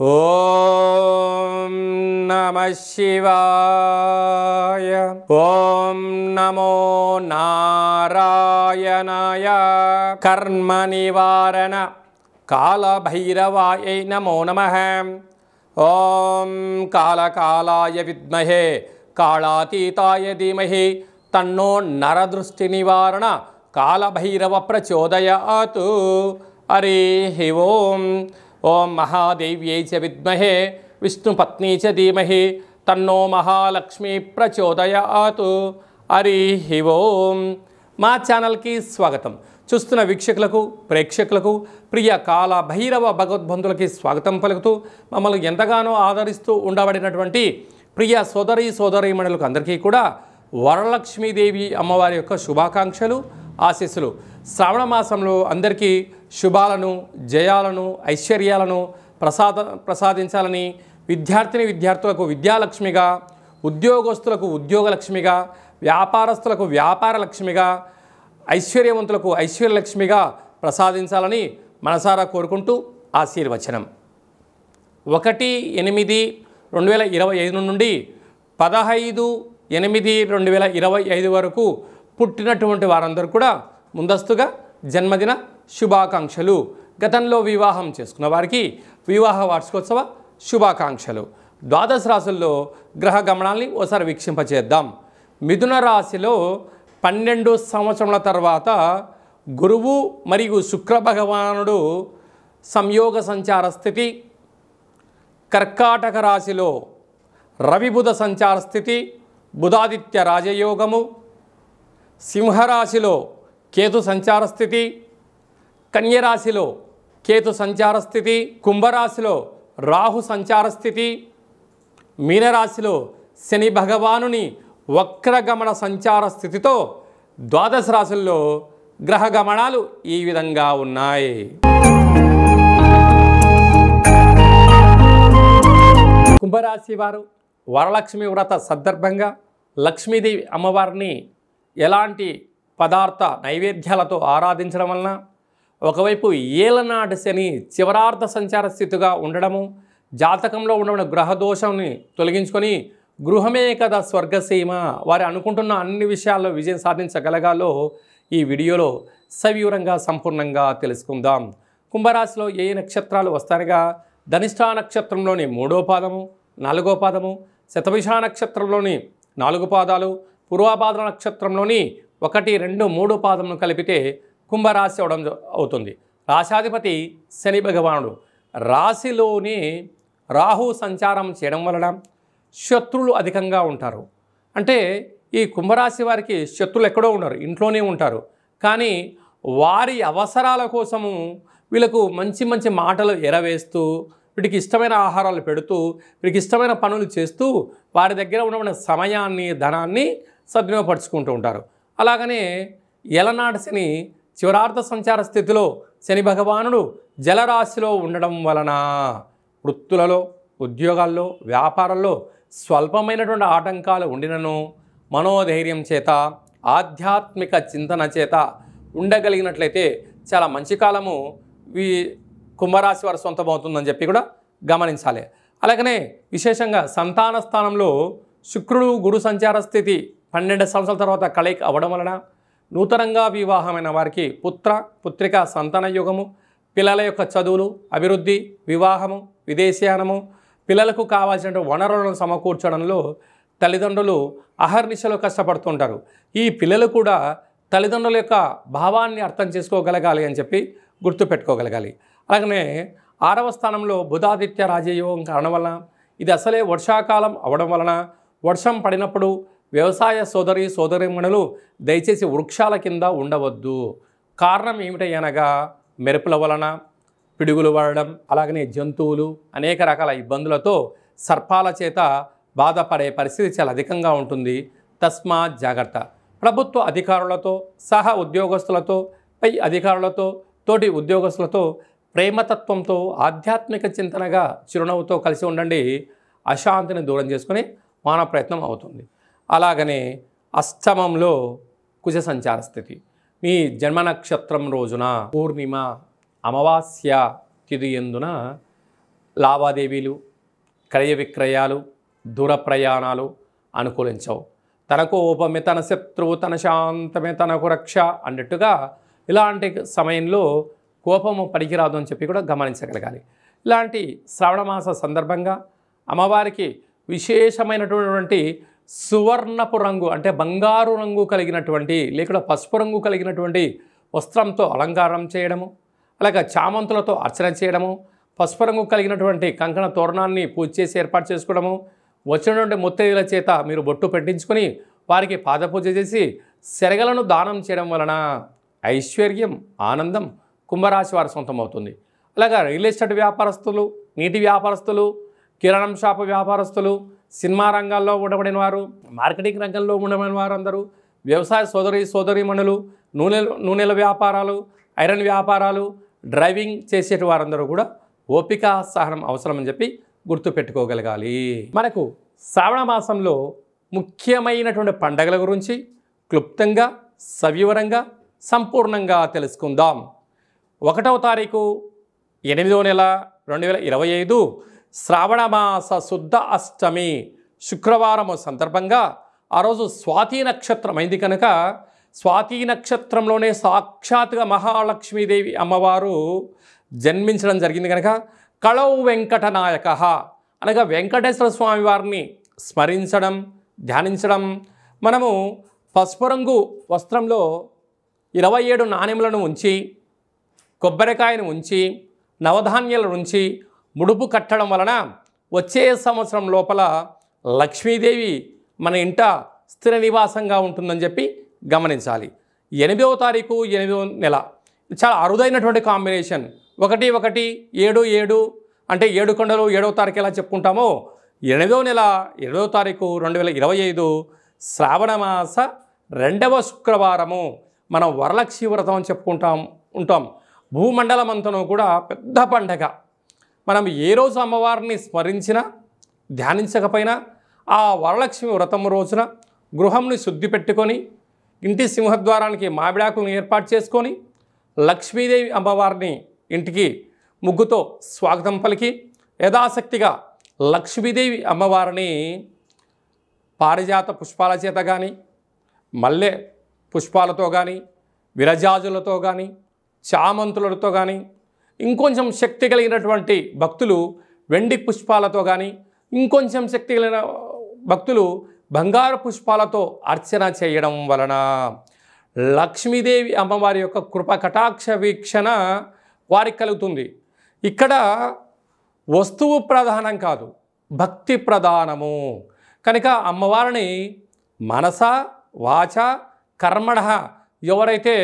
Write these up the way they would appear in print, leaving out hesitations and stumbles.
ఓం నమః శివాయ. ఓం నమో నారాయణాయ. కర్మ నివారణ కాళభైరవాయ నమో నమః. ఓం కాళకాలాయ విద్మహే కాళాతీతాయ ధీమహి తన్నో నరదృష్టి నివారణ కాళభైరవ ప్రచోదయాత్. హరి ఓం. ఓం మహాదేవ్యై చ విద్మహే విష్ణుపత్నీ చ ధీమహి తన్నో మహాలక్ష్మి ప్రచోదయాత్. హరి ఓం. మా ఛానల్కి స్వాగతం. చూస్తున్న వీక్షకులకు ప్రేక్షకులకు ప్రియ కాళభైరవ భగవద్బంధులకి స్వాగతం పలుకుతూ మమ్మల్ని ఎంతగానో ఆదరిస్తూ ఉండబడినటువంటి ప్రియ సోదరీమణులకు అందరికీ కూడా వరలక్ష్మీదేవి అమ్మవారి యొక్క శుభాకాంక్షలు ఆశీస్సులు. శ్రావణ మాసంలో అందరికీ శుభాలను జయాలను ఐశ్వర్యాలను ప్రసాదించాలని విద్యార్థులకు విద్యాలక్ష్మిగా, ఉద్యోగస్తులకు ఉద్యోగలక్ష్మిగా, వ్యాపారస్తులకు వ్యాపారలక్ష్మిగా, ఐశ్వర్యవంతులకు ఐశ్వర్యలక్ష్మిగా ప్రసాదించాలని మనసారా కోరుకుంటూ ఆశీర్వచనం. 1/8/2025 నుండి 15/8/2025 వరకు పుట్టినటువంటి వారందరూ కూడా ముందస్తుగా జన్మదిన శుభాకాంక్షలు. గతంలో వివాహం చేసుకున్న వారికి వివాహ వార్షికోత్సవ శుభాకాంక్షలు. ద్వాదశ రాశుల్లో గ్రహ గమనాల్ని ఓసారి వీక్షింపచేద్దాం. మిథున రాశిలో 12 సంవత్సరముల తర్వాత గురువు మరియు శుక్ర భగవానుడు సంయోగ సంచార స్థితి. కర్కాటక రాశిలో రవి బుధ సంచార స్థితి, బుధాదిత్య రాజయోగము. సింహరాశిలో కేతు సంచార స్థితి, కన్యరాశిలో కేతు సంచార స్థితి, కుంభరాశిలో రాహు సంచార స్థితి, మీనరాశిలో శని భగవానుని వక్రగమన సంచార స్థితితో ద్వాదశ రాశుల్లో గ్రహ గమనాలు ఈ విధంగా ఉన్నాయి. కుంభరాశి వారు వరలక్ష్మి వ్రత సందర్భంగా లక్ష్మీదేవి అమ్మవారిని ఎలాంటి పదార్థ నైవేద్యాలతో ఆరాధించడం వలన ఒకవైపు ఏలనాటి శని చివరార్థ సంచార స్థితిగా ఉండడము, జాతకంలో ఉండడం గ్రహదోషాన్ని తొలగించుకొని గృహమే కదా స్వర్గసీమ, వారు అనుకుంటున్న అన్ని విషయాల్లో విజయం సాధించగలగాలో ఈ వీడియోలో సవివరంగా సంపూర్ణంగా తెలుసుకుందాం. కుంభరాశిలో ఏ నక్షత్రాలు వస్తారుగా ధనిష్ఠా నక్షత్రంలోని 3వ పాదము, 4వ పాదము, శతభిష నక్షత్రంలోని 4 పాదాలు, పూర్వభాద్ర నక్షత్రంలోని 1, 2, 3 పాదములను కలిపితే కుంభరాశి అవడం అవుతుంది. రాశాధిపతి శని భగవానుడు రాశిలోనే రాహు సంచారం చేయడం వలన శత్రువులు అధికంగా ఉంటారు. అంటే ఈ కుంభరాశి వారికి శత్రువులు ఎక్కడో ఉండరు, ఇంట్లోనే ఉంటారు. కానీ వారి అవసరాల కోసము వీళ్ళకు మంచి మంచి మాటలు ఎరవేస్తూ, వీటికి ఇష్టమైన ఆహారాలు పెడుతూ, వీరికి ఇష్టమైన పనులు చేస్తూ వారి దగ్గర ఉన్న సమయాన్ని ధనాన్ని సద్వినియోగపరుచుకుంటూ ఉంటారు. అలాగనే ఎలనాటి శని చివరార్థ సంచార స్థితిలో శని భగవానుడు జలరాశిలో ఉండడం వలన వృత్తులలో, ఉద్యోగాల్లో, వ్యాపారాల్లో స్వల్పమైనటువంటి ఆటంకాలు ఉండినను మనోధైర్యం చేత, ఆధ్యాత్మిక చింతన చేత ఉండగలిగినట్లయితే చాలా మంచి కాలము ఈ కుంభరాశి వారి సొంతమవుతుందని చెప్పి కూడా గమనించాలి. అలాగనే విశేషంగా సంతాన స్థానంలో శుక్రుడు గురు సంచార స్థితి 12 సంవత్సరాల తర్వాత కలయిక అవ్వడం వలన నూతనంగా వివాహమైన వారికి పుత్రిక సంతాన యోగము, పిల్లల యొక్క చదువులు, అభివృద్ధి, వివాహము, విదేశీయానము, పిల్లలకు కావాల్సిన వనరులను సమకూర్చడంలో తల్లిదండ్రులు అహర్నిశలు కష్టపడుతుంటారు. ఈ పిల్లలు కూడా తల్లిదండ్రుల యొక్క భావాన్ని అర్థం చేసుకోగలగాలి అని చెప్పి గుర్తుపెట్టుకోగలగాలి. అలాగనే 6వ స్థానంలో బుధాదిత్య రాజయోగం కారణం వలన ఇది అసలే వర్షాకాలం అవడం వలన వర్షం పడినప్పుడు వ్యవసాయ సోదరీమణులు దయచేసి వృక్షాల కింద ఉండవద్దు. కారణం ఏమిటనగా మెరుపుల వలన పిడుగులు పడడం, అలాగనే జంతువులు అనేక రకాల ఇబ్బందులతో సర్పాల చేత బాధపడే పరిస్థితి చాలా అధికంగా ఉంటుంది. తస్మాత్ జాగ్రత్త. ప్రభుత్వ అధికారులతో, సహా ఉద్యోగస్తులతో, పై అధికారులతో, తోటి ఉద్యోగస్తులతో ప్రేమతత్వంతో, ఆధ్యాత్మిక చింతనగా చిరునవ్వుతో కలిసి ఉండండి. అశాంతిని దూరం చేసుకుని మానవ ప్రయత్నం అవుతుంది. అలాగనే అష్టమంలో కుజ సంచార స్థితి. మీ జన్మ నక్షత్రం రోజున పూర్ణిమ అమావాస్య తిథి యందున లావాదేవీలు, క్రయ విక్రయాలు, దూర ప్రయాణాలు అనుకూలించవు. తన కోపమే తన శత్రువు, తన శాంతమే తనకు రక్ష అన్నట్టుగా ఇలాంటి సమయంలో కోపము పనికిరాదు అని చెప్పి కూడా గమనించగలగాలి. ఇలాంటి శ్రావణమాస సందర్భంగా అమ్మవారికి విశేషమైనటువంటి సువర్ణపు రంగు అంటే బంగారు రంగు కలిగినటువంటి లేకుండా పసుపు రంగు కలిగినటువంటి వస్త్రంతో అలంకారం చేయడము, అలాగే చామంతులతో అర్చన చేయడము, పసుపు రంగు కలిగినటువంటి కంకణ తోరణాన్ని పూజ చేసి ఏర్పాటు చేసుకోవడము, వచ్చినటువంటి ముత్తైదుల చేత మీరు బొట్టు పెట్టించుకొని వారికి పాదపూజ చేసి శరగలను దానం చేయడం వలన ఐశ్వర్యం, ఆనందం కుంభరాశి వారి సొంతమవుతుంది. అలాగే రియల్ ఎస్టేట్ వ్యాపారస్తులు, నీటి వ్యాపారస్తులు, కిరాణం షాపు వ్యాపారస్తులు, సినిమా రంగాల్లో ఉండబడిన వారు, మార్కెటింగ్ రంగంలో ఉండబడిన వారు అందరూ, వ్యవసాయ సోదరీమణులు, నూనెల వ్యాపారాలు, ఐరన్ వ్యాపారాలు, డ్రైవింగ్ చేసేటి వారందరూ కూడా ఓపిక సహనం అవసరమని చెప్పి గుర్తుపెట్టుకోగలగాలి. మనకు శ్రావణ మాసంలో ముఖ్యమైనటువంటి పండగల గురించి క్లుప్తంగా సవివరంగా సంపూర్ణంగా తెలుసుకుందాం. 1వ తారీఖు 8వ నెల 2025 శ్రావణ మాస శుద్ధ అష్టమి శుక్రవారం సందర్భంగా ఆ రోజు స్వాతి నక్షత్రం అయింది కనుక స్వాతి నక్షత్రంలోనే సాక్షాత్గా మహాలక్ష్మీదేవి అమ్మవారు జన్మించడం జరిగింది కనుక కళౌ వెంకటనాయక అనగా వెంకటేశ్వర స్వామి వారిని స్మరించడం, ధ్యానించడం. మనము పసుపు రంగు వస్త్రంలో 27 నాణెములను ఉంచి, కొబ్బరికాయను ఉంచి, నవధాన్యాలను ఉంచి ముడుపు కట్టడం వలన వచ్చే సంవత్సరం లోపల లక్ష్మీదేవి మన ఇంట స్థిర నివాసంగా ఉంటుందని చెప్పి గమనించాలి. 8వ తారీఖు 8వ నెల చాలా అరుదైనటువంటి కాంబినేషన్. 1 1 7 7 అంటే 7 కొండలు 7వ తారీఖు ఎలా చెప్పుకుంటామో 8వ నెల 7వ తారీఖు 2025 శ్రావణ మాస 2వ శుక్రవారము మనం వరలక్ష్మి వ్రతం అని ఉంటాం. భూమండలం అంతను కూడా పెద్ద పండగ. మనం ఏ రోజు అమ్మవారిని స్మరించినా ధ్యానించకపోయినా ఆ వరలక్ష్మి వ్రతం రోజున గృహంని శుద్ధి పెట్టుకొని ఇంటి సింహద్వారానికి మామిడాకులను ఏర్పాటు చేసుకొని లక్ష్మీదేవి అమ్మవారిని ఇంటికి ముగ్గుతో స్వాగతం పలికి యథాశక్తిగా లక్ష్మీదేవి అమ్మవారిని పారిజాత పుష్పాల చేత కానీ, మల్లె పుష్పాలతో కానీ, విరజాజులతో కానీ, చామంతులతో కానీ, ఇంకొంచెం శక్తి కలిగినటువంటి భక్తులు వెండి పుష్పాలతో కానీ, ఇంకొంచెం శక్తి కలిగిన భక్తులు బంగారు పుష్పాలతో అర్చన చేయడం వలన లక్ష్మీదేవి అమ్మవారి యొక్క కృప కటాక్ష వీక్షణ వారికి కలుగుతుంది. ఇక్కడ వస్తువు ప్రధానం కాదు, భక్తి ప్రధానము కనుక అమ్మవారిని మనస వాచ కర్మణ ఎవరైతే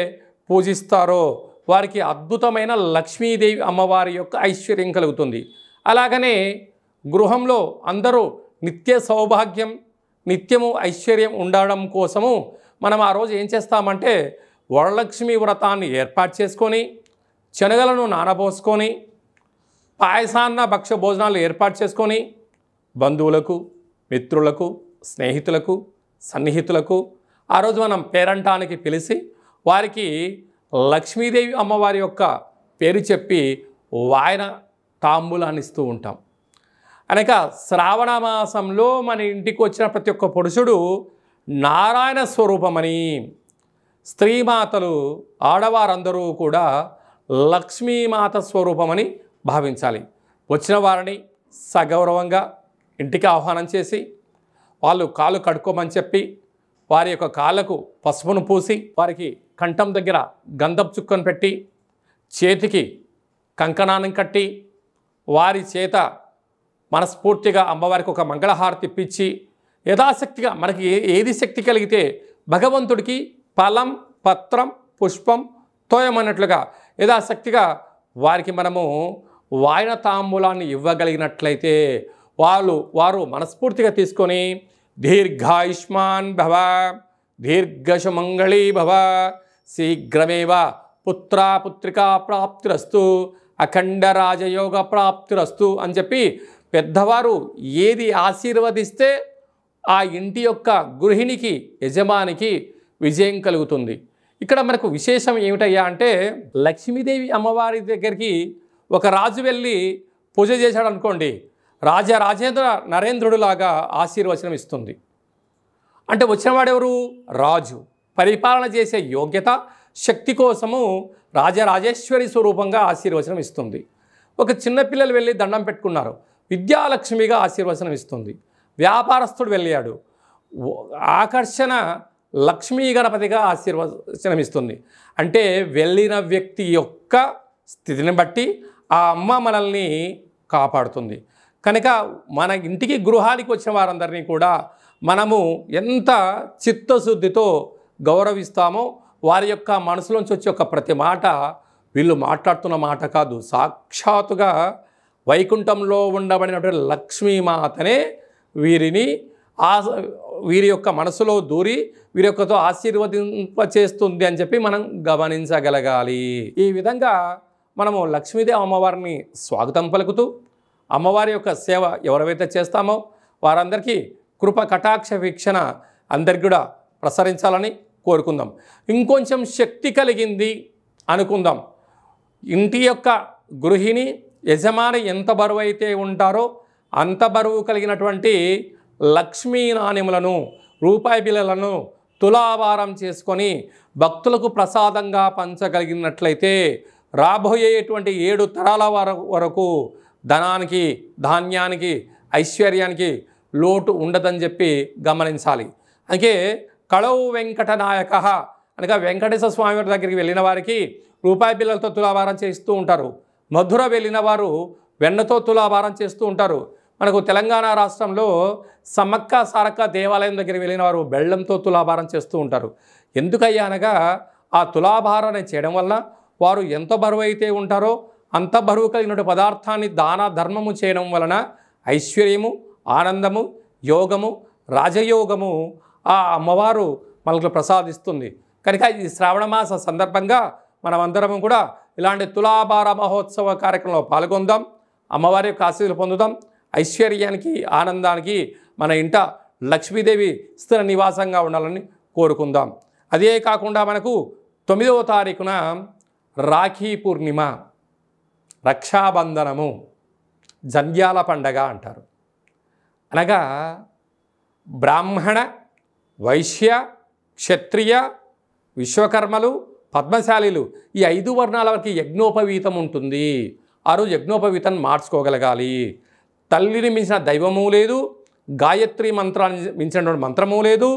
పూజిస్తారో వారికి అద్భుతమైన లక్ష్మీదేవి అమ్మవారి యొక్క ఐశ్వర్యం కలుగుతుంది. అలాగనే గృహంలో అందరూ నిత్య సౌభాగ్యం, నిత్యము ఐశ్వర్యం ఉండడం కోసము మనం ఆ రోజు ఏం చేస్తామంటే వరలక్ష్మి వ్రతాన్ని ఏర్పాటు చేసుకొని శనగలను నానబోసుకొని పాయసాన్న భక్ష భోజనాలు ఏర్పాటు చేసుకొని బంధువులకు, మిత్రులకు, స్నేహితులకు, సన్నిహితులకు ఆ రోజు మనం పేరంటానికి పిలిచి వారికి లక్ష్మీదేవి అమ్మవారి యొక్క పేరు చెప్పి వాయన తాంబూలాన్ని ఇస్తూ ఉంటాం. అనక శ్రావణ మాసంలో మన ఇంటికి వచ్చిన ప్రతి ఒక్క పురుషుడు నారాయణ స్వరూపమని, స్త్రీమాతలు ఆడవారందరూ కూడా లక్ష్మీమాత స్వరూపమని భావించాలి. వచ్చిన వారిని సగౌరవంగా ఇంటికి ఆహ్వానం చేసి వాళ్ళు కాళ్ళు కడుక్కోమని చెప్పి వారి యొక్క కాళ్ళకు పసుపును పూసి వారికి కంఠం దగ్గర గంధపు చుక్కను పెట్టి చేతికి కంకణాన్ని కట్టి వారి చేత మనస్ఫూర్తిగా అమ్మవారికి ఒక మంగళహారతి ఇప్పించి యథాశక్తిగా మనకి ఏది శక్తి కలిగితే భగవంతుడికి ఫలం, పత్రం, పుష్పం, తోయమన్నట్లుగా యథాశక్తిగా వారికి మనము వాయన తాంబూలాన్ని ఇవ్వగలిగినట్లయితే వారు మనస్ఫూర్తిగా తీసుకొని దీర్ఘాయుష్మాన్ భవ, దీర్ఘసుమంగళీ భవ, శీఘ్రమేవ పుత్రికా ప్రాప్తిరస్తు, అఖండ రాజయోగ ప్రాప్తిరస్తు అని చెప్పి పెద్దవారు ఏది ఆశీర్వదిస్తే ఆ ఇంటి యొక్క గృహిణికి, యజమానికి విజయం కలుగుతుంది. ఇక్కడ మనకు విశేషం ఏమిటయ్యా అంటే లక్ష్మీదేవి అమ్మవారి దగ్గరికి ఒక రాజు వెళ్ళి పూజ చేశాడు అనుకోండి, రాజేంద్ర నరేంద్రుడిలాగా ఆశీర్వచనం ఇస్తుంది. అంటే వచ్చినవాడెవరు? రాజు. పరిపాలన చేసే యోగ్యత, శక్తి కోసము రాజరాజేశ్వరి స్వరూపంగా ఆశీర్వచనం ఇస్తుంది. ఒక చిన్నపిల్లలు వెళ్ళి దండం పెట్టుకున్నారు, విద్యాలక్ష్మిగా ఆశీర్వచనం ఇస్తుంది. వ్యాపారస్తుడు వెళ్ళాడు, ఆకర్షణ లక్ష్మీ గణపతిగా ఆశీర్వచనం ఇస్తుంది. అంటే వెళ్ళిన వ్యక్తి యొక్క స్థితిని బట్టి ఆ అమ్మ మనల్ని కాపాడుతుంది. కనుక మన ఇంటికి గృహానికి వచ్చిన వారందరినీ కూడా మనము ఎంత చిత్తశుద్ధితో గౌరవిస్తామో, వారి యొక్క మనసులోంచి వచ్చే ఒక ప్రతి మాట వీళ్ళు మాట్లాడుతున్న మాట కాదు, సాక్షాత్తుగా వైకుంఠంలో ఉండబడినటువంటి లక్ష్మీమాతనే వీరి యొక్క మనసులో దూరి వీరి యొక్కతో ఆశీర్వదింపచేస్తుంది అని చెప్పి మనం గమనించగలగాలి. ఈ విధంగా మనము లక్ష్మీదేవి అమ్మవారిని స్వాగతం పలుకుతూ అమ్మవారి యొక్క సేవ ఎవరైతే చేస్తామో వారందరికీ కృప కటాక్ష వీక్షణ అందరికి కూడా ప్రసరించాలని కోరుకుందాం. ఇంకొంచెం శక్తి కలిగింది అనుకుందాం. ఇంటి యొక్క గృహిణి యజమాని ఎంత బరువు అయితే ఉంటారో అంత బరువు కలిగినటువంటి లక్ష్మీ నాణ్యములను, రూపాయి బిళ్ళలను తులాభారం చేసుకొని భక్తులకు ప్రసాదంగా పంచగలిగినట్లయితే రాబోయేటువంటి 7 తరాల వరకు ధనానికి, ధాన్యానికి, ఐశ్వర్యానికి లోటు ఉండదని చెప్పి గమనించాలి. అందుకే కళవు వెంకటనాయక అనగా వెంకటేశ్వర స్వామి వారి దగ్గరికి వెళ్ళిన వారికి రూపాయి బిళ్ళలతో తులాభారం చేస్తూ ఉంటారు. మధుర వెళ్ళిన వారు వెన్నతో తులాభారం చేస్తూ ఉంటారు. మనకు తెలంగాణ రాష్ట్రంలో సమ్మక్క సారక్క దేవాలయం దగ్గరికి వెళ్ళిన వారు బెల్లంతో తులాభారం చేస్తూ ఉంటారు. ఎందుకయ్యా అనగా ఆ తులాభారాన్ని చేయడం వల్ల వారు ఎంత బరువు అయితే ఉంటారో అంత బరువు కలిగిన పదార్థాన్ని దాన ధర్మము చేయడం వలన ఐశ్వర్యము, ఆనందము, యోగము, రాజయోగము ఆ అమ్మవారు మనకు ప్రసాదిస్తుంది. కనుక ఈ శ్రావణమాస సందర్భంగా మనమందరము కూడా ఇలాంటి తులాభార మహోత్సవ కార్యక్రమంలో పాల్గొందాం, అమ్మవారి యొక్క ఆశీస్సులు పొందుదాం. ఐశ్వర్యానికి, ఆనందానికి మన ఇంట లక్ష్మీదేవి స్థిర నివాసంగా ఉండాలని కోరుకుందాం. అదే కాకుండా మనకు 9వ తారీఖున రాఖీ పూర్ణిమ, రక్షాబంధనము, జంధ్యాల పండగ అంటారు. అనగా బ్రాహ్మణ, వైశ్య, క్షత్రియ, విశ్వకర్మలు, పద్మశాలీలు ఈ 5 వర్ణాల వరకు యజ్ఞోపవీతం ఉంటుంది. ఆ రోజు యజ్ఞోపవీతాన్ని మార్చుకోగలగాలి. తల్లిని మించిన దైవము లేదు, గాయత్రి మంత్రాన్ని మించినటువంటి మంత్రము లేదు,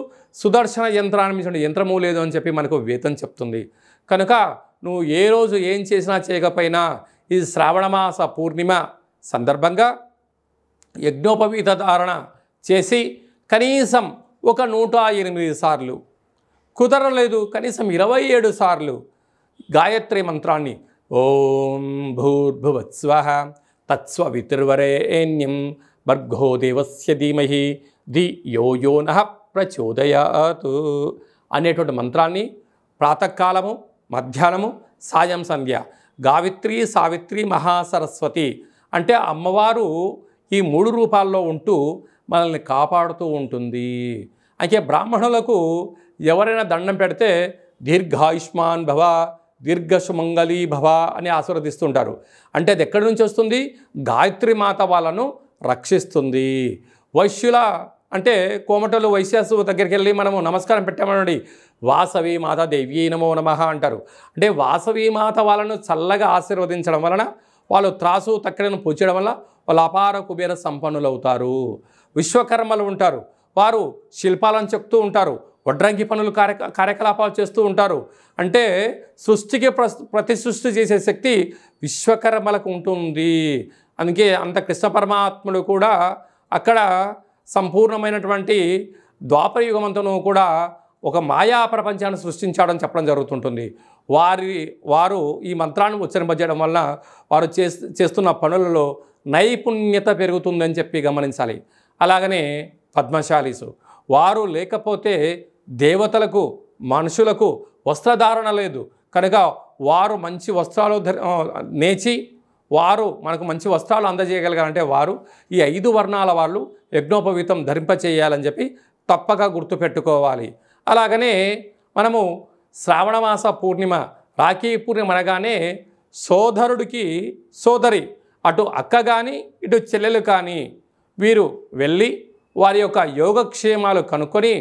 సుదర్శన యంత్రాన్ని మించిన యంత్రము లేదు అని చెప్పి మనకు వేదం చెప్తుంది. కనుక నువ్వు ఏ రోజు ఏం చేసినా చేయకపోయినా ఈ శ్రావణమాస పూర్ణిమ సందర్భంగా యజ్ఞోపవీత ధారణ చేసి కనీసం ఒక 108 సార్లు, కుదరలేదు కనీసం 27 సార్లు గాయత్రి మంత్రాన్ని ఓం భూర్భువస్వః తత్స్వవితుర్వరేణ్యం భర్గో దేవస్య ధీమహి ధియో యో నః ప్రచోదయాత్ అనేటువంటి మంత్రాన్ని ప్రాతకాలము, మధ్యాహ్నము, సాయం సంధ్య గావిత్రి, సావిత్రి, మహాసరస్వతి అంటే అమ్మవారు ఈ 3 రూపాల్లో ఉంటూ మనల్ని కాపాడుతూ ఉంటుంది. అయితే బ్రాహ్మణులకు ఎవరైనా దండం పెడితే దీర్ఘాయుష్మాన్ భవ, దీర్ఘసుమంగళీ భవ అని ఆశీర్వదిస్తుంటారు. అంటే అది ఎక్కడి నుంచి వస్తుంది? గాయత్రి మాత వాళ్ళను రక్షిస్తుంది. వైశ్యుల అంటే కోమటలు వైశ్యాసు దగ్గరికి వెళ్ళి మనము నమస్కారం పెట్టామనండి, వాసవి మాత దేవ్యై నమో నమః అంటారు. అంటే వాసవి మాత వాళ్ళను చల్లగా ఆశీర్వదించడం వలన, వాళ్ళు త్రాసు తక్కడను పూడ్చడం వల్ల వాళ్ళు అపార కుబేర సంపన్నులు అవుతారు. విశ్వకర్మలు ఉంటారు, వారు శిల్పాలను చెప్తూ ఉంటారు, వడ్రంగి పనులు కార్యకలాపాలు చేస్తూ ఉంటారు. అంటే సృష్టికి ప్రతి సృష్టి చేసే శక్తి విశ్వకర్మలకు ఉంటుంది. అందుకే అంత కృష్ణ పరమాత్ముడు కూడా అక్కడ సంపూర్ణమైనటువంటి ద్వాపర యుగమంతను కూడా ఒక మాయా ప్రపంచాన్ని సృష్టించాడని చెప్పడం జరుగుతుంటుంది. వారు ఈ మంత్రాన్ని ఉచ్చరింపజేయడం వల్ల వారు చేస్తున్న పనులలో నైపుణ్యత పెరుగుతుందని చెప్పి గమనించాలి. అలాగనే పద్మశాలీసు వారు లేకపోతే దేవతలకు, మనుషులకు వస్త్రధారణ లేదు. కనుక వారు మంచి వస్త్రాలు నేచి వారు మనకు మంచి వస్త్రాలు అందజేయగలగాలంటే వారు ఈ 5 వర్ణాల వాళ్ళు యజ్ఞోపవీతం ధరింపచేయాలని చెప్పి తప్పక గుర్తుపెట్టుకోవాలి. అలాగనే మనము శ్రావణమాస పూర్ణిమ, రాఖీ పూర్ణిమ అనగానే సోదరుడికి సోదరి అటు అక్క కానీ ఇటు చెల్లెలు కానీ వీరు వెళ్ళి వారి యొక్క యోగక్షేమాలు కనుక్కొని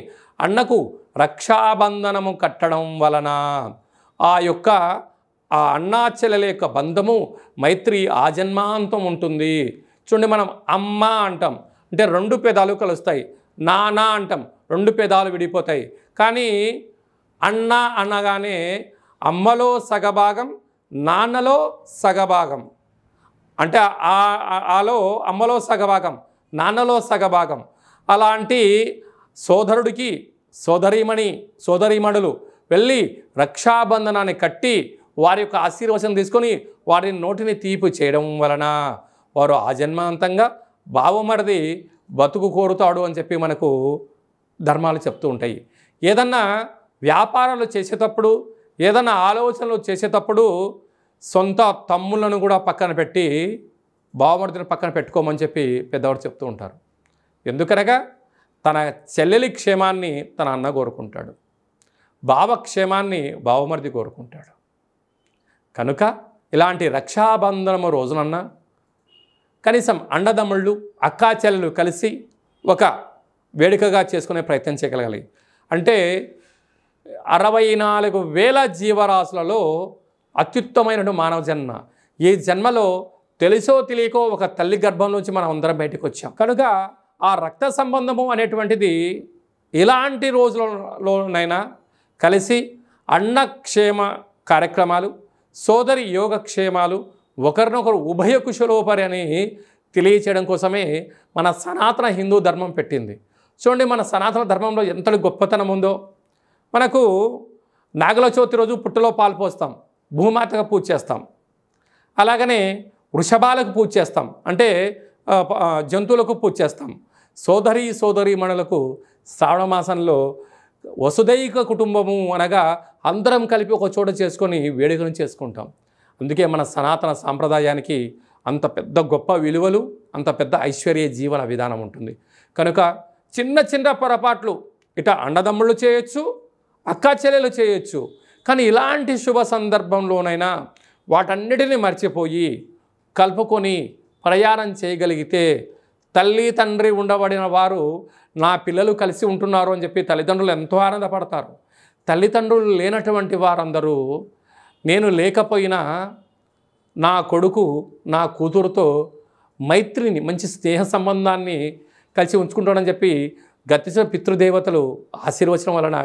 అన్నకు రక్షాబంధనము కట్టడం వలన ఆ అన్నా చెల్లెల యొక్క బంధము మైత్రి ఆజన్మాంతం ఉంటుంది. చూడండి, మనం అమ్మ అంటాం అంటే 2 పెదాలు కలుస్తాయి, నాన్న అంటాం 2 పెదాలు విడిపోతాయి. కానీ అన్న అనగానే అమ్మలో సగభాగం, నాన్నలో సగభాగం, అంటే అమ్మలో సగభాగం, నాన్నలో సగభాగం. అలాంటి సోదరుడికి సోదరీమణులు వెళ్ళి రక్షాబంధనాన్ని కట్టి వారి యొక్క ఆశీర్వచనం తీసుకొని వారి నోటిని తీపి చేయడం వలన వారు ఆజన్మాంతంగా బావమరిది బతుకు కోరుతాడు అని చెప్పి మనకు ధర్మాలు చెప్తూ ఉంటాయి. ఏదన్నా వ్యాపారాలు చేసేటప్పుడు, ఏదన్నా ఆలోచనలు చేసేటప్పుడు సొంత తమ్ములను కూడా పక్కన పెట్టి బావమరిదిని పక్కన పెట్టుకోమని చెప్పి పెద్దవాడు చెప్తూ ఉంటారు. ఎందుకనగా తన చెల్లెలి క్షేమాన్ని తన అన్న కోరుకుంటాడు, బావ క్షేమాన్ని బావమరిది కోరుకుంటాడు. కనుక ఇలాంటి రక్షాబంధనము రోజునన్నా కనీసం అన్నదమ్ముళ్ళు అక్కా చెల్లెలు కలిసి ఒక వేడుకగా చేసుకునే ప్రయత్నం చేయగలగాలి. అంటే 64,000 జీవరాశులలో అత్యుత్తమైన మానవ జన్మ. ఈ జన్మలో తెలుసో తెలియకో ఒక తల్లి గర్భం నుంచి మనం అందరం బయటకు వచ్చాం. కనుక ఆ రక్త సంబంధము అనేటువంటిది ఇలాంటి రోజులలోనైనా కలిసి అన్నక్షేమ కార్యక్రమాలు, సోదరి యోగక్షేమాలు, ఒకరినొకరు ఉభయ కుశలోపరి అని తెలియచేయడం కోసమే మన సనాతన హిందూ ధర్మం పెట్టింది. చూడండి, మన సనాతన ధర్మంలో ఎంతటి గొప్పతనం ఉందో. మనకు నాగల చవితి రోజు పుట్టలో పాలు పోస్తాం, భూమాతకు పూజ చేస్తాం. అలాగనే వృషభాలకు పూజ చేస్తాం, అంటే జంతువులకు పూజ చేస్తాం. సోదరీమణులకు శ్రావణ మాసంలో వసుదైక కుటుంబము అనగా అందరం కలిపి ఒక చోట చేసుకొని వేడుకను చేసుకుంటాం. అందుకే మన సనాతన సాంప్రదాయానికి అంత పెద్ద గొప్ప విలువలు, అంత పెద్ద ఐశ్వర్య జీవన విధానం ఉంటుంది. కనుక చిన్న చిన్న పొరపాట్లు ఇట అన్నదమ్ముళ్ళు చేయొచ్చు, అక్కా చెల్లెలు చేయొచ్చు. కానీ ఇలాంటి శుభ సందర్భంలోనైనా వాటన్నిటినీ మర్చిపోయి కలుపుకొని ప్రయాణం చేయగలిగితే తల్లి తండ్రి ఉండబడిన వారు నా పిల్లలు కలిసి ఉంటున్నారు అని చెప్పి తల్లిదండ్రులు ఎంతో ఆనందపడతారు. తల్లిదండ్రులు లేనటువంటి వారందరూ నేను లేకపోయినా నా కొడుకు నా కూతురుతో మైత్రిని, మంచి స్నేహ సంబంధాన్ని కలిసి ఉంచుకుంటాడని చెప్పి గతించిన పితృదేవతలు ఆశీర్వచనం వలన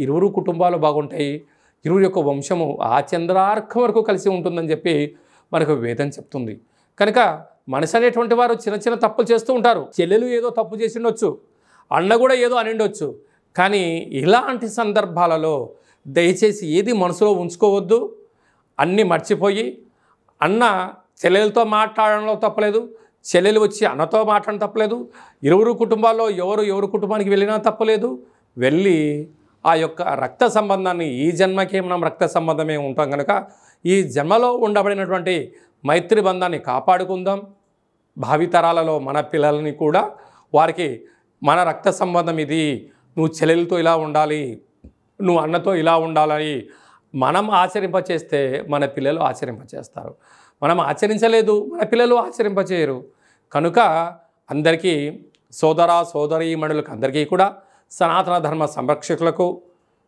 ఇరువురు కుటుంబాలు బాగుంటాయి, ఇరువురు యొక్క వంశము ఆ చంద్రార్కం వరకు కలిసి ఉంటుందని చెప్పి మనకు వేదం చెప్తుంది. కనుక మనిషి అనేటువంటి వారు చిన్న చిన్న తప్పులు చేస్తూ ఉంటారు. చెల్లెలు ఏదో తప్పు చేసి ఉండొచ్చు, అన్న కూడా ఏదో అని ఉండొచ్చు. కానీ ఇలాంటి సందర్భాలలో దయచేసి ఏది మనసులో ఉంచుకోవద్దు. అన్నీ మర్చిపోయి అన్న చెల్లెలతో మాట్లాడడంలో తప్పలేదు, చెల్లెలు వచ్చి అన్నతో మాట్లాడడం తప్పలేదు, ఇరువురు కుటుంబాల్లో ఎవరు కుటుంబానికి వెళ్ళినా తప్పలేదు. వెళ్ళి ఆ యొక్క రక్త సంబంధాన్ని, ఈ జన్మకే మనం రక్త సంబంధమే ఉంటాం కనుక ఈ జన్మలో ఉండబడినటువంటి మైత్రి బంధాన్ని కాపాడుకుందాం. భావితరాలలో మన పిల్లల్ని కూడా వారికి మన రక్త సంబంధం ఇది, నువ్వు చెల్లెలతో ఇలా ఉండాలి, నువ్వు అన్నతో ఇలా ఉండాలని మనం ఆచరింపచేస్తే మన పిల్లలు ఆచరింపచేస్తారు. మనం ఆచరించలేదు, మన పిల్లలు ఆచరింపచేయరు. కనుక అందరికీ సోదరీమణులకు అందరికీ కూడా, సనాతన ధర్మ సంరక్షకులకు,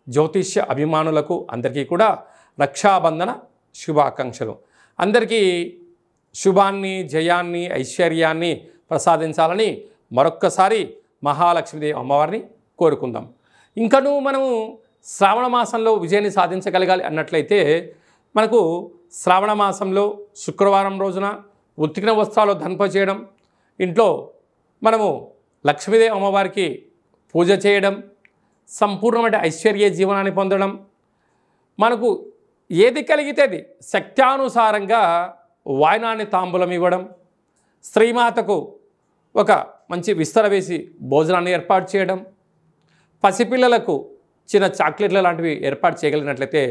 జ్యోతిష్య అభిమానులకు అందరికీ కూడా రక్షాబంధన శుభాకాంక్షలు. అందరికీ శుభాన్ని, జయాన్ని, ఐశ్వర్యాన్ని ప్రసాదించాలని మరొక్కసారి మహాలక్ష్మీదేవి అమ్మవారిని కోరుకుందాం. ఇంకనూ మనము శ్రావణ మాసంలో విజయాన్ని సాధించగలగాలి అన్నట్లయితే మనకు శ్రావణ మాసంలో శుక్రవారం రోజున ఉతికిన వస్త్రాలు ధన్ప చేయడం, ఇంట్లో మనము లక్ష్మీదేవి అమ్మవారికి పూజ చేయడం, సంపూర్ణమైన ఐశ్వర్య జీవనాన్ని పొందడం, మనకు ఏది కలిగితే అది శక్త్యానుసారంగా వాయనాన్ని తాంబూలం ఇవ్వడం, స్త్రీమాతకు ఒక మంచి విస్తర వేసి భోజనాన్ని ఏర్పాటు చేయడం, పసిపిల్లలకు చిన్న చాక్లెట్ల లాంటివి ఏర్పాటు చేయగలిగినట్లయితే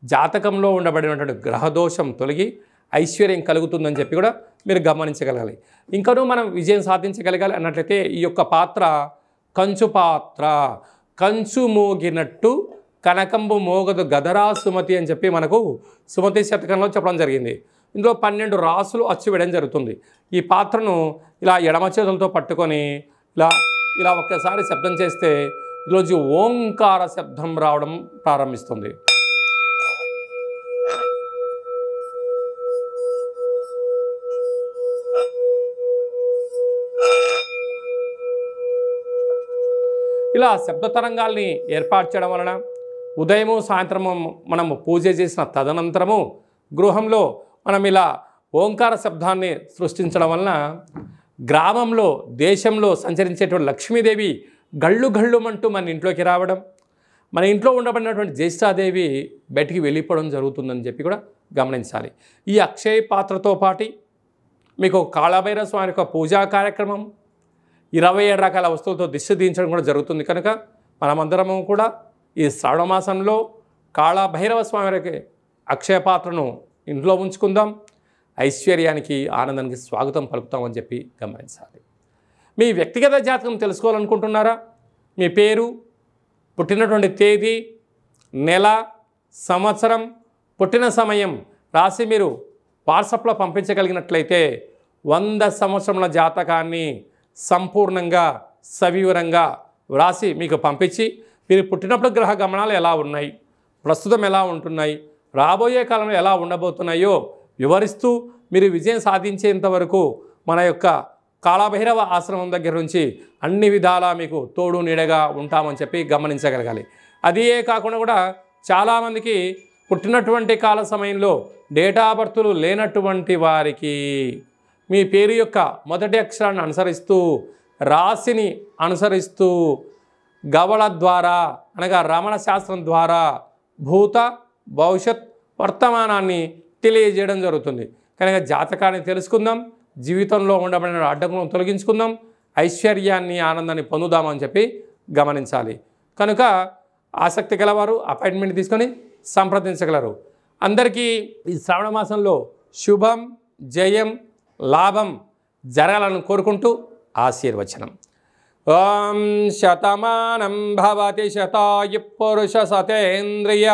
జాతకంలో ఉండబడినటువంటి గ్రహదోషం తొలగి ఐశ్వర్యం కలుగుతుందని చెప్పి కూడా మీరు గమనించగలగాలి. ఇంకనూ మనం విజయం సాధించగలగాలి అన్నట్లయితే ఈ యొక్క పాత్ర కంచు పాత్ర, కంచు మోగినట్టు కనకంబు మోగదు గదరా సుమతి అని చెప్పి మనకు సుమతి శతకంలో చెప్పడం జరిగింది. ఇందులో 12 రాసులు అచ్చు వేయడం జరుగుతుంది. ఈ పాత్రను ఇలా ఎడమ చేతులతో పట్టుకొని ఇలా ఇలా ఒక్కసారి శబ్దం చేస్తే ఈరోజు ఓంకార శబ్దం రావడం ప్రారంభిస్తుంది. ఇలా శబ్ద తరంగాల్ని ఏర్పాటు చేయడం వలన ఉదయము సాయంత్రము మనము పూజ చేసిన తదనంతరము గృహంలో మనం ఇలా ఓంకార శబ్దాన్ని సృష్టించడం వలన గ్రామంలో దేశంలో సంచరించేటువంటి లక్ష్మీదేవి గళ్ళు గళ్ళుమంటూ మన ఇంట్లోకి రావడం, మన ఇంట్లో ఉండబడినటువంటి జ్యేష్ఠాదేవి బయటికి వెళ్ళిపోవడం జరుగుతుందని చెప్పి కూడా గమనించాలి. ఈ అక్షయ పాత్రతో పాటు మీకు కాళభైరవ స్వామి యొక్క పూజా కార్యక్రమం 27 రకాల వస్తువులతో దిష్టి తీయించడం కూడా జరుగుతుంది. కనుక మనమందరము కూడా ఈ శ్రావణ మాసంలో కాళభైరవ స్వామి వారికి అక్షయ పాత్రను ఇంట్లో ఉంచుకుందాం. ఐశ్వర్యానికి ఆనందానికి స్వాగతం పలుకుతామని చెప్పి గమనించాలి. మీ వ్యక్తిగత జాతకం తెలుసుకోవాలనుకుంటున్నారా? మీ పేరు, పుట్టినటువంటి తేదీ, నెల, సంవత్సరం, పుట్టిన సమయం రాసి మీరు వాట్సాప్లో పంపించగలిగినట్లయితే 100 సంవత్సరముల జాతకాన్ని సంపూర్ణంగా సవివరంగా వ్రాసి మీకు పంపించి మీరు పుట్టినప్పుడు గ్రహ గమనాలు ఎలా ఉన్నాయి, ప్రస్తుతం ఎలా ఉంటున్నాయి, రాబోయే కాలంలో ఎలా ఉండబోతున్నాయో వివరిస్తూ మీరు విజయం సాధించేంత వరకు మన యొక్క కాళభైరవ ఆశ్రమం దగ్గర నుంచి అన్ని విధాలా మీకు తోడు నీడగా ఉంటామని చెప్పి గమనించగలగాలి. అదే కాకుండా కూడా చాలామందికి పుట్టినటువంటి కాల సమయంలో డేటా బర్తులు లేనటువంటి వారికి మీ పేరు యొక్క మొదటి అక్షరాన్ని అనుసరిస్తూ రాశిని అనుసరిస్తూ గవళ ద్వారా అనగా రమణ శాస్త్రం ద్వారా భూత భవిష్యత్ వర్తమానాన్ని తెలియజేయడం జరుగుతుంది. కనుక జాతకాన్ని తెలుసుకుందాం, జీవితంలో ఉండబడిన అడ్డంకులను తొలగించుకుందాం, ఐశ్వర్యాన్ని ఆనందాన్ని పొందుదామని చెప్పి గమనించాలి. కనుక ఆసక్తి గలవారు అపాయింట్మెంట్ తీసుకొని సంప్రదించగలరు. అందరికీ ఈ శ్రావణ మాసంలో శుభం, జయం, లాభం జరగాలని కోరుకుంటూ ఆశీర్వచనం. ఓం శతమానం భవతి శతాయు పురుష సతేంద్రియ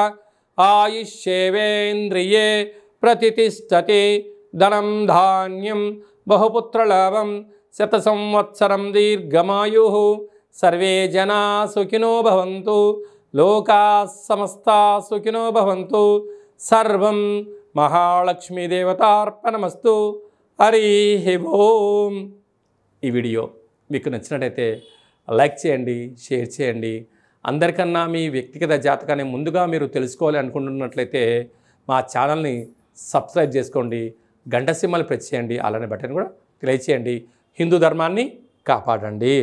ఆయుష్యేవేంద్రియే ప్రతిష్టతి ధనం ధాన్యం బహుపుత్రలాభం శత సంవత్సరం దీర్ఘమాయు సర్వే జనా సుఖినో భవంతు లోకా సమస్తా సుఖినో భవంతు సర్వం మహాలక్ష్మీదేవతార్పణమస్తు. హరి ఓం. ఈ వీడియో మీకు నచ్చినట్టయితే లైక్ చేయండి, షేర్ చేయండి. అందరికన్నా మీ వ్యక్తిగత జాతకాన్ని ముందుగా మీరు తెలుసుకోవాలి అనుకుంటున్నట్లయితే మా ఛానల్ని సబ్స్క్రైబ్ చేసుకోండి, గంట సింబల్ ప్రెస్ చేయండి, అలానే బటన్ కూడా తెలియచేయండి. హిందూ ధర్మాన్ని కాపాడండి.